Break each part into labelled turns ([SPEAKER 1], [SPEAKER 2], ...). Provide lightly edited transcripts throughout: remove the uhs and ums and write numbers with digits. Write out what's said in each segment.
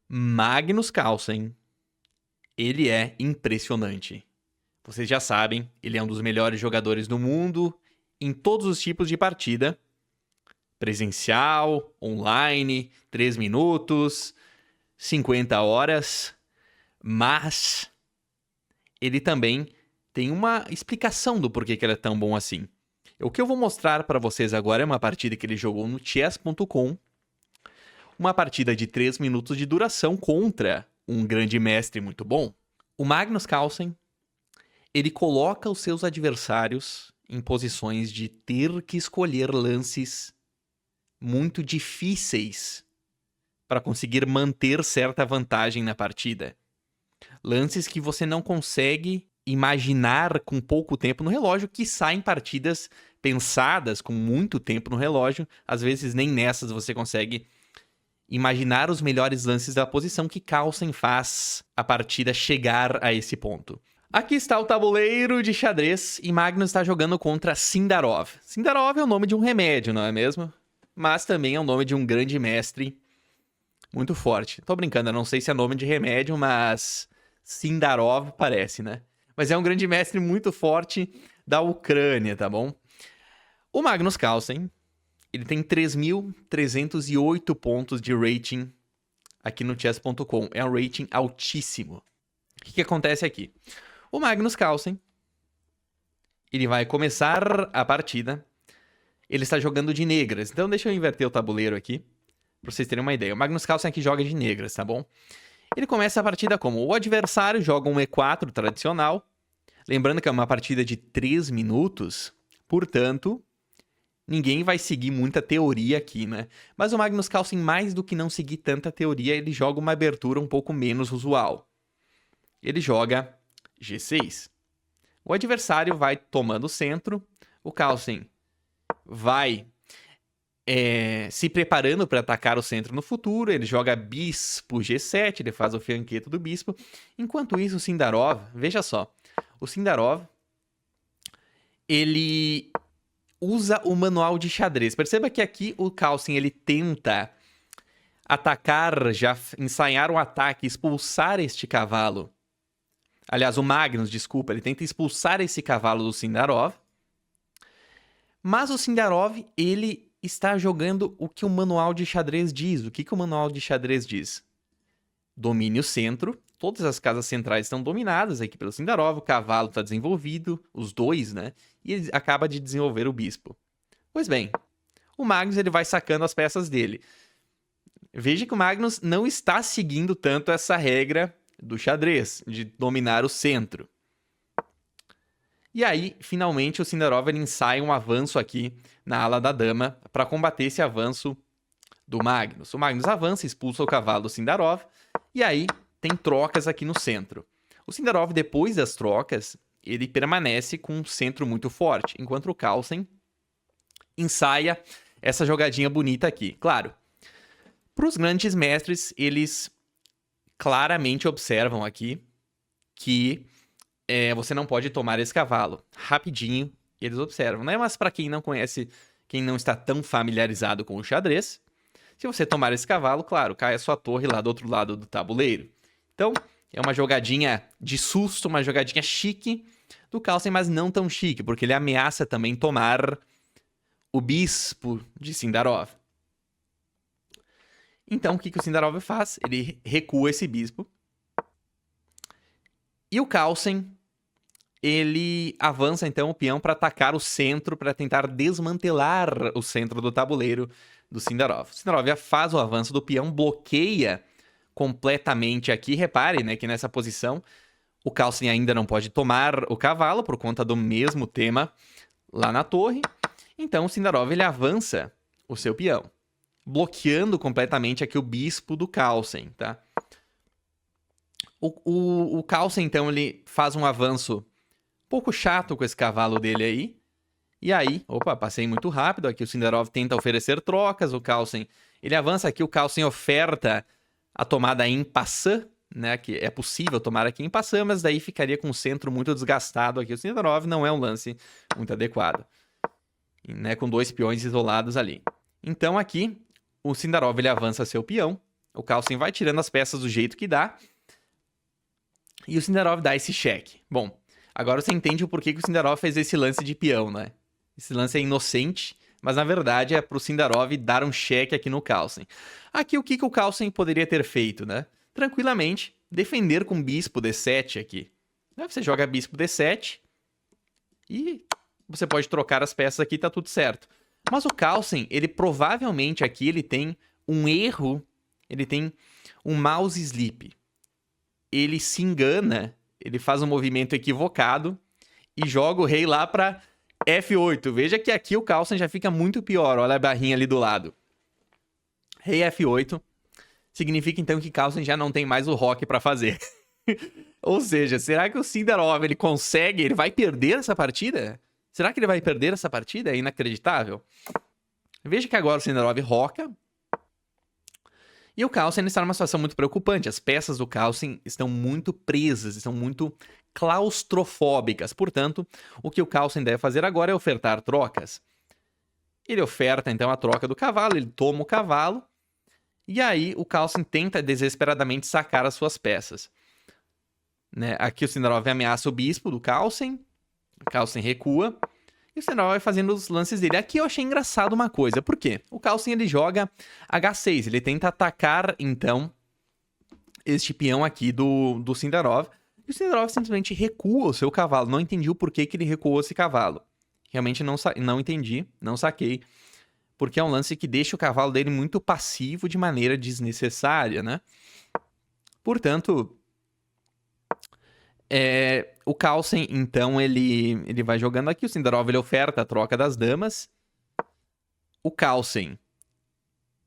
[SPEAKER 1] Magnus Carlsen, ele é impressionante. Vocês já sabem, ele é um dos melhores jogadores do mundo em todos os tipos de partida. Presencial, online, 3 minutos, 50 horas. Mas ele também tem uma explicação do porquê que ele é tão bom assim. O que eu vou mostrar para vocês agora é uma partida que ele jogou no chess.com. Uma partida de 3 minutos de duração contra um grande mestre muito bom. O Magnus Carlsen, ele coloca os seus adversários em posições de ter que escolher lances muito difíceis para conseguir manter certa vantagem na partida. Lances que você não consegue imaginar com pouco tempo no relógio, que saem partidas pensadas com muito tempo no relógio. Às vezes nem nessas você consegue imaginar os melhores lances da posição que Carlsen faz a partida chegar a esse ponto. Aqui está o tabuleiro de xadrez e Magnus está jogando contra Sindarov. Sindarov é o nome de um remédio, não é mesmo? Mas também é o nome de um grande mestre muito forte. Tô brincando, eu não sei se é nome de remédio, mas Sindarov parece, né? Mas é um grande mestre muito forte da Ucrânia, tá bom? O Magnus Carlsen, ele tem 3.308 pontos de rating aqui no chess.com. É um rating altíssimo. O que acontece aqui? O Magnus Carlsen, ele vai começar a partida. Ele está jogando de negras. Então deixa eu inverter o tabuleiro aqui, para vocês terem uma ideia. O Magnus Carlsen aqui joga de negras, tá bom? Ele começa a partida como? O adversário joga um E4 tradicional. Lembrando que é uma partida de 3 minutos. Portanto, ninguém vai seguir muita teoria aqui, né? Mas o Magnus Carlsen, mais do que não seguir tanta teoria, ele joga uma abertura um pouco menos usual. Ele joga G6. O adversário vai tomando o centro. O Carlsen vai se preparando para atacar o centro no futuro. Ele joga bispo G7, ele faz o fianqueto do bispo. Enquanto isso, o Sindarov, veja só, o Sindarov, ele usa o manual de xadrez. Perceba que aqui o Carlsen, ele tenta atacar, já ensaiar um ataque, expulsar este cavalo. Aliás, o Magnus, desculpa, ele tenta expulsar esse cavalo do Sindarov. Mas o Sindarov, ele está jogando o que o manual de xadrez diz. O que o manual de xadrez diz? Domine o centro. Todas as casas centrais estão dominadas aqui pelo Sindarov. O cavalo está desenvolvido, os dois, né? E ele acaba de desenvolver o bispo. Pois bem, o Magnus, ele vai sacando as peças dele. Veja que o Magnus não está seguindo tanto essa regra do xadrez, de dominar o centro. E aí, finalmente, o Sindarov ele ensaia um avanço aqui na ala da dama para combater esse avanço do Magnus. O Magnus avança, expulsa o cavalo do Sindarov, e aí tem trocas aqui no centro. O Sindarov, depois das trocas, ele permanece com um centro muito forte, enquanto o Carlsen ensaia essa jogadinha bonita aqui. Claro, para os grandes mestres, eles claramente observam aqui que você não pode tomar esse cavalo. Rapidinho, eles observam, né? Mas para quem não conhece, quem não está tão familiarizado com o xadrez, se você tomar esse cavalo, claro, cai a sua torre lá do outro lado do tabuleiro. Então, é uma jogadinha de susto, uma jogadinha chique do Carlsen, mas não tão chique, porque ele ameaça também tomar o bispo de Sindarov. Então, o que o Sindarov faz? Ele recua esse bispo. E o Carlsen, ele avança então o peão para atacar o centro, para tentar desmantelar o centro do tabuleiro do Sindarov. O Sindarov faz o avanço do peão, bloqueia completamente aqui. Repare, né, que nessa posição o Carlsen ainda não pode tomar o cavalo por conta do mesmo tema lá na torre. Então o Sindarov ele avança o seu peão, bloqueando completamente aqui o bispo do Carlsen, tá? O Carlsen, então, ele faz um avanço um pouco chato com esse cavalo dele aí. E aí, opa, passei muito rápido. Aqui o Sindarov tenta oferecer trocas. O Carlsen, ele avança aqui. O Carlsen oferta a tomada em passant, né? Que é possível tomar aqui em passant, mas daí ficaria com o centro muito desgastado aqui. O Sindarov não é um lance muito adequado, né? Com dois peões isolados ali. Então aqui, o Sindarov ele avança seu peão. O Carlsen vai tirando as peças do jeito que dá. E o Sindarov dá esse cheque. Bom, agora você entende o porquê que o Sindarov fez esse lance de peão, né? Esse lance é inocente, mas na verdade é pro Sindarov dar um cheque aqui no Carlsen. Aqui o que o Carlsen poderia ter feito, né? Tranquilamente, defender com bispo D7 aqui. Você joga bispo D7 e você pode trocar as peças aqui, tá tudo certo. Mas o Carlsen, ele provavelmente aqui ele tem um erro, ele tem um mouse sleep. Ele se engana, ele faz um movimento equivocado e joga o rei lá para F8. Veja que aqui o Carlsen já fica muito pior, olha a barrinha ali do lado. Rei F8 significa então que Carlsen já não tem mais o roque para fazer. Ou seja, será que o Sindarov ele consegue, ele vai perder essa partida? Será que ele vai perder essa partida? É inacreditável. Veja que agora o Sindarov roca. E o Carlsen está numa situação muito preocupante. As peças do Carlsen estão muito presas, estão muito claustrofóbicas. Portanto, o que o Carlsen deve fazer agora é ofertar trocas. Ele oferta, então, a troca do cavalo, ele toma o cavalo. E aí, o Carlsen tenta desesperadamente sacar as suas peças. Né? Aqui o Sindarov ameaça o bispo do Carlsen. O Carlsen recua. E o Sindarov vai fazendo os lances dele. Aqui eu achei engraçado uma coisa. Por quê? O Carlsen ele joga H6. Ele tenta atacar, então, este peão aqui do Sindarov. E o Sindarov simplesmente recua o seu cavalo. Não entendi o porquê que ele recuou esse cavalo. Realmente não entendi, não saquei. Porque é um lance que deixa o cavalo dele muito passivo de maneira desnecessária, né? Portanto, o Carlsen, então, ele vai jogando aqui. O Sindarov, ele oferta a troca das damas. O Carlsen,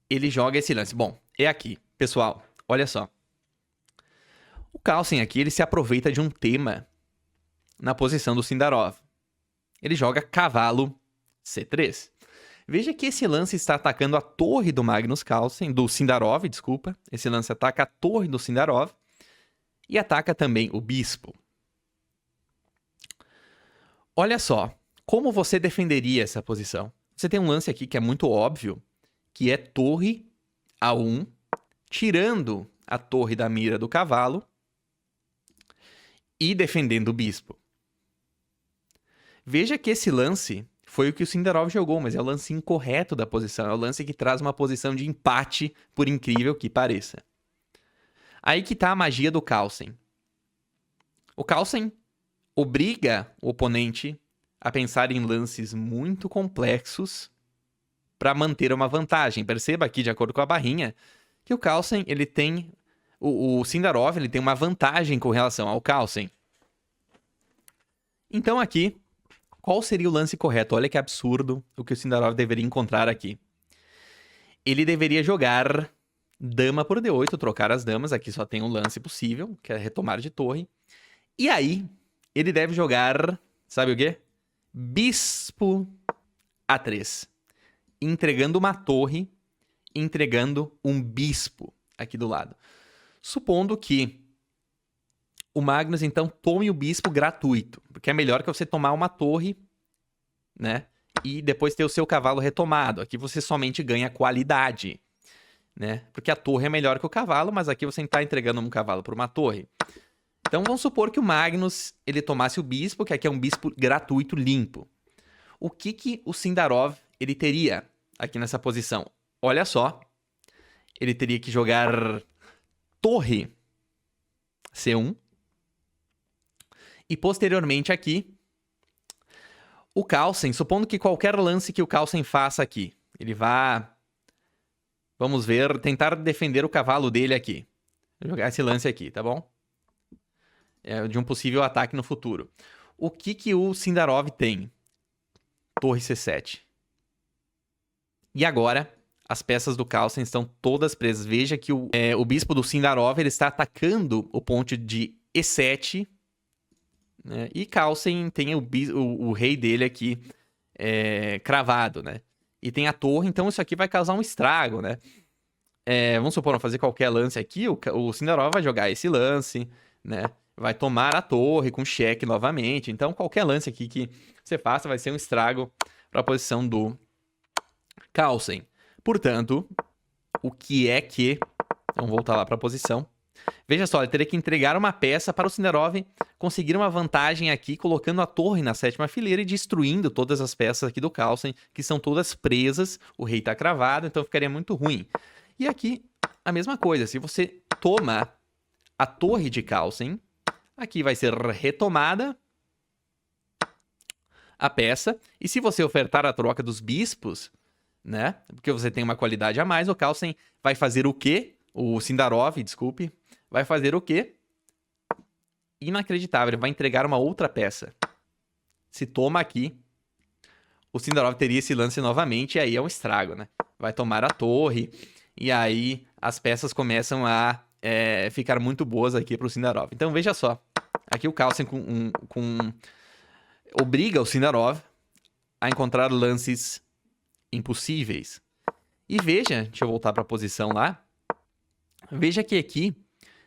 [SPEAKER 1] ele joga esse lance. Bom, é aqui. Pessoal, olha só. O Carlsen aqui, ele se aproveita de um tema na posição do Sindarov. Ele joga cavalo C3. Veja que esse lance está atacando a torre do Magnus Carlsen, do Sindarov, desculpa. Esse lance ataca a torre do Sindarov e ataca também o bispo. Olha só, como você defenderia essa posição? Você tem um lance aqui que é muito óbvio, que é torre A1, tirando a torre da mira do cavalo e defendendo o bispo. Veja que esse lance foi o que o Sindarov jogou, mas é o lance incorreto da posição. É o lance que traz uma posição de empate, por incrível que pareça. Aí que tá a magia do Carlsen. O Carlsen obriga o oponente a pensar em lances muito complexos para manter uma vantagem. Perceba aqui, de acordo com a barrinha, que o Carlsen, ele tem... O Sindarov, ele tem uma vantagem com relação ao Carlsen. Então aqui, qual seria o lance correto? Olha que absurdo o que o Sindarov deveria encontrar aqui. Ele deveria jogar dama por D8, trocar as damas. Aqui só tem um lance possível, que é retomar de torre. E aí, ele deve jogar, sabe o quê? Bispo A3. Entregando uma torre, entregando um bispo aqui do lado. Supondo que o Magnus, então, tome o bispo gratuito. Porque é melhor que você tomar uma torre, né? E depois ter o seu cavalo retomado. Aqui você somente ganha qualidade, né? Porque a torre é melhor que o cavalo, mas aqui você está entregando um cavalo para uma torre. Então, vamos supor que o Magnus, ele tomasse o bispo, que aqui é um bispo gratuito limpo. O que o Sindarov, ele teria aqui nessa posição? Olha só. Ele teria que jogar torre C1. E posteriormente aqui, o Carlsen, supondo que qualquer lance que o Carlsen faça aqui, ele vá, vamos ver, tentar defender o cavalo dele aqui. Vou jogar esse lance aqui, tá bom? É de um possível ataque no futuro. O que o Sindarov tem? Torre C7. E agora, as peças do Carlsen estão todas presas. Veja que o bispo do Sindarov, ele está atacando o ponto de E7, né? E Carlsen tem o rei dele aqui cravado, né? E tem a torre, então isso aqui vai causar um estrago, né? Vamos supor, vamos fazer qualquer lance aqui, o Sindarov vai jogar esse lance, né? Vai tomar a torre com cheque novamente. Então, qualquer lance aqui que você faça vai ser um estrago para a posição do Carlsen. Portanto, o que Vamos voltar lá para a posição. Veja só, ele teria que entregar uma peça para o Sindarov conseguir uma vantagem aqui, colocando a torre na 7ª fileira e destruindo todas as peças aqui do Carlsen, que são todas presas. O rei está cravado, então ficaria muito ruim. E aqui, a mesma coisa. Se você toma a torre de Carlsen, aqui vai ser retomada a peça. E se você ofertar a troca dos bispos, né? Porque você tem uma qualidade a mais, o Carlsen vai fazer o quê? O Sindarov, desculpe. Vai fazer o quê? Inacreditável, ele vai entregar uma outra peça. Se toma aqui, o Sindarov teria esse lance novamente, e aí é um estrago, né? Vai tomar a torre, e aí as peças começam a ficar muito boas aqui para o Sindarov. Então veja só, aqui o Carlsen obriga o Sindarov a encontrar lances impossíveis. E veja, deixa eu voltar para a posição lá, veja que aqui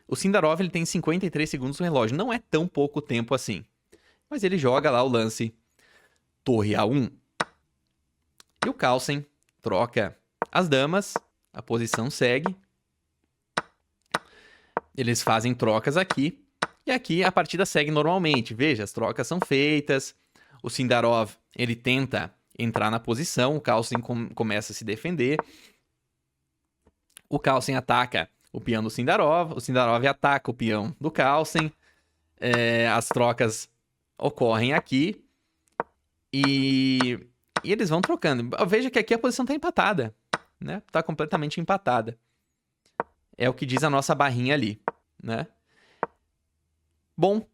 [SPEAKER 1] o Sindarov ele tem 53 segundos no relógio. Não é tão pouco tempo assim. Mas ele joga lá o lance torre A1. E o Carlsen troca as damas. A posição segue. Eles fazem trocas aqui. E aqui a partida segue normalmente. Veja, as trocas são feitas. O Sindarov ele tenta entrar na posição. O Carlsen começa a se defender. O Carlsen ataca o peão do Sindarov, o Sindarov ataca o peão do Carlsen, as trocas ocorrem aqui e eles vão trocando. Veja que aqui a posição está empatada, né? Está completamente empatada. É o que diz a nossa barrinha ali, né? Bom,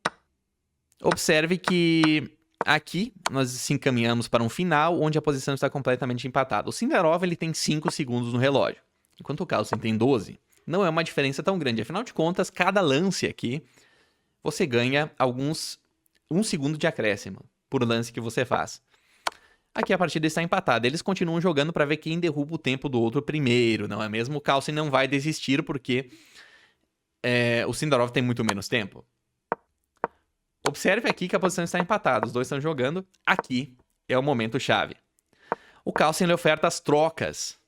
[SPEAKER 1] observe que aqui nós se encaminhamos para um final onde a posição está completamente empatada. O Sindarov ele tem 5 segundos no relógio, enquanto o Carlsen tem 12. Não é uma diferença tão grande. Afinal de contas, cada lance aqui, você ganha 1 segundo de acréscimo por lance que você faz. Aqui a partida está empatada. Eles continuam jogando para ver quem derruba o tempo do outro primeiro, não é mesmo? O Carlsen não vai desistir porque o Sindarov tem muito menos tempo. Observe aqui que a posição está empatada. Os dois estão jogando. Aqui é o momento chave. O Carlsen ele oferta as trocas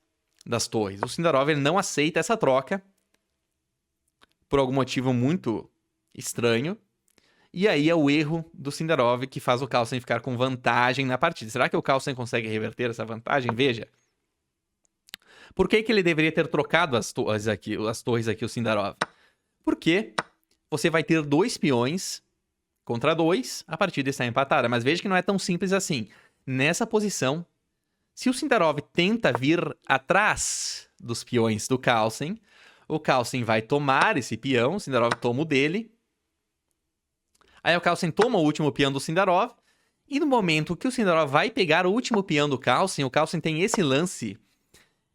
[SPEAKER 1] das torres. O Sindarov ele não aceita essa troca por algum motivo muito estranho. E aí é o erro do Sindarov que faz o Carlsen ficar com vantagem na partida. Será que o Carlsen consegue reverter essa vantagem? Veja. Por que ele deveria ter trocado as torres aqui, o Sindarov? Porque você vai ter 2 peões contra 2, a partida está empatada. Mas veja que não é tão simples assim. Nessa posição, se o Sindarov tenta vir atrás dos peões do Carlsen, o Carlsen vai tomar esse peão, o Sindarov toma o dele. Aí o Carlsen toma o último peão do Sindarov. E no momento que o Sindarov vai pegar o último peão do Carlsen, o Carlsen tem esse lance,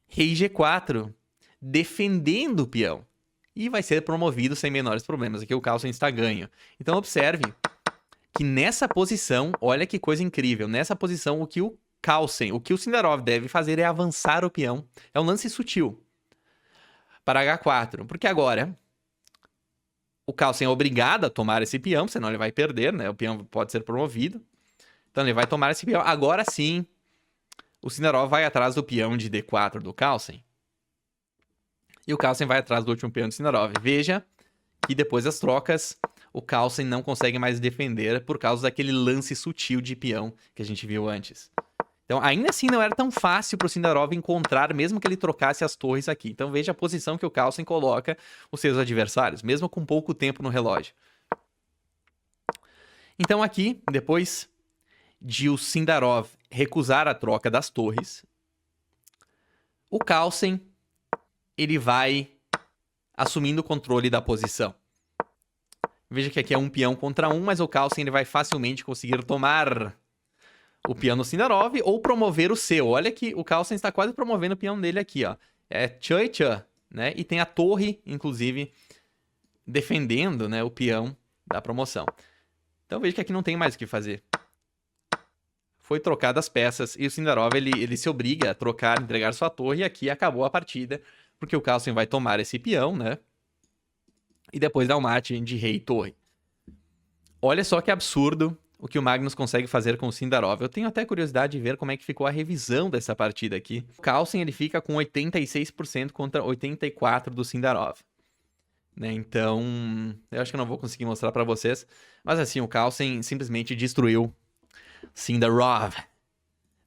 [SPEAKER 1] rei G4, defendendo o peão. E vai ser promovido sem menores problemas. Aqui o Carlsen está ganho. Então observe que nessa posição, olha que coisa incrível, nessa posição o que o Sindarov deve fazer é avançar o peão. É um lance sutil para H4, porque agora o Carlsen é obrigado a tomar esse peão, senão ele vai perder, né? O peão pode ser promovido. Então ele vai tomar esse peão. Agora sim, o Sindarov vai atrás do peão de D4 do Carlsen. E o Carlsen vai atrás do último peão do Sindarov. Veja que depois das trocas, o Carlsen não consegue mais defender por causa daquele lance sutil de peão que a gente viu antes. Então, ainda assim, não era tão fácil para o Sindarov encontrar, mesmo que ele trocasse as torres aqui. Então, veja a posição que o Carlsen coloca os seus adversários, mesmo com pouco tempo no relógio. Então, aqui, depois de o Sindarov recusar a troca das torres, o Carlsen ele vai assumindo o controle da posição. Veja que aqui é um peão contra um, mas o Carlsen ele vai facilmente conseguir tomar o peão do Sindarov ou promover o seu. Olha que o Carlsen está quase promovendo o peão dele aqui, ó. É tchan e tchan, né? E tem a torre, inclusive, defendendo, né, o peão da promoção. Então veja que aqui não tem mais o que fazer. Foi trocado as peças e o Sindarov ele se obriga a trocar, entregar sua torre e aqui acabou a partida, porque o Carlsen vai tomar esse peão, né? E depois dá um mate de rei e torre. Olha só que absurdo o que o Magnus consegue fazer com o Sindarov. Eu tenho até curiosidade de ver como é que ficou a revisão dessa partida aqui. O Carlsen, ele fica com 86% contra 84% do Sindarov. Né? Então, eu acho que eu não vou conseguir mostrar pra vocês. Mas assim, o Carlsen simplesmente destruiu Sindarov,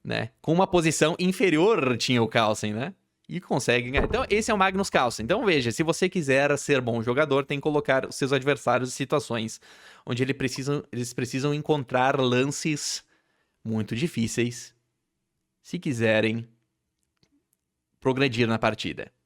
[SPEAKER 1] né? Com uma posição inferior tinha o Carlsen, né? E consegue ganhar. Então, esse é o Magnus Carlsen. Então, veja, se você quiser ser bom jogador, tem que colocar os seus adversários em situações onde eles precisam encontrar lances muito difíceis se quiserem progredir na partida.